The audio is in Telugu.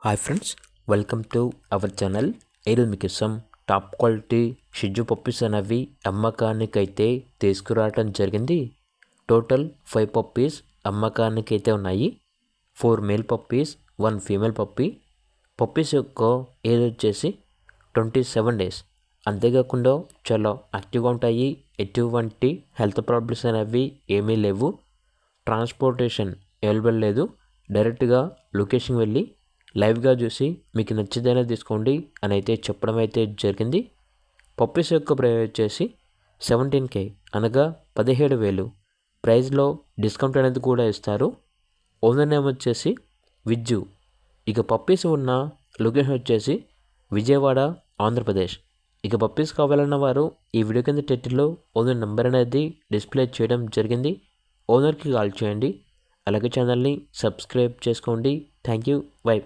Hi friends, welcome to our channel. ఈరోజు మీకోసం టాప్ క్వాలిటీ షిజ్జు పప్పీస్ అనేవి అమ్మకానికైతే తీసుకురావటం జరిగింది. టోటల్ 5 పప్పీస్ అమ్మకానికైతే ఉన్నాయి. 4 male puppies, 1 female puppy. Puppies యొక్క ఏజ్ వచ్చేసి 27 డేస్. అంతేకాకుండా చాలా యాక్టివ్గా ఉంటాయి. ఎటువంటి హెల్త్ ప్రాబ్లమ్స్ అనేవి ఏమీ లేవు. ట్రాన్స్పోర్టేషన్ అవైలబుల్ లేదు. డైరెక్ట్గా లొకేషన్ వెళ్ళి లైవ్గా చూసి మీకు నచ్చితేనే తీసుకోండి అని అయితే చెప్పడం అయితే జరిగింది. పప్పీస్ యొక్క ప్రైస్ వచ్చేసి 17K అనగా 17,000. ప్రైస్లో డిస్కౌంట్ అనేది కూడా ఇస్తారు. ఓనర్ నేమ్ వచ్చేసి విజ్జు. ఇక పప్పీస్ ఉన్న లొకేషన్ వచ్చేసి విజయవాడ, ఆంధ్రప్రదేశ్. ఇక పప్పీస్ కావాలన్న వారు ఈ వీడియో కింద టైటిల్లో ఓనర్ నెంబర్ అనేది డిస్ప్లే చేయడం జరిగింది. ఓనర్కి కాల్ చేయండి. అలాగే ఛానల్ని సబ్స్క్రైబ్ చేసుకోండి. Thank you. బై.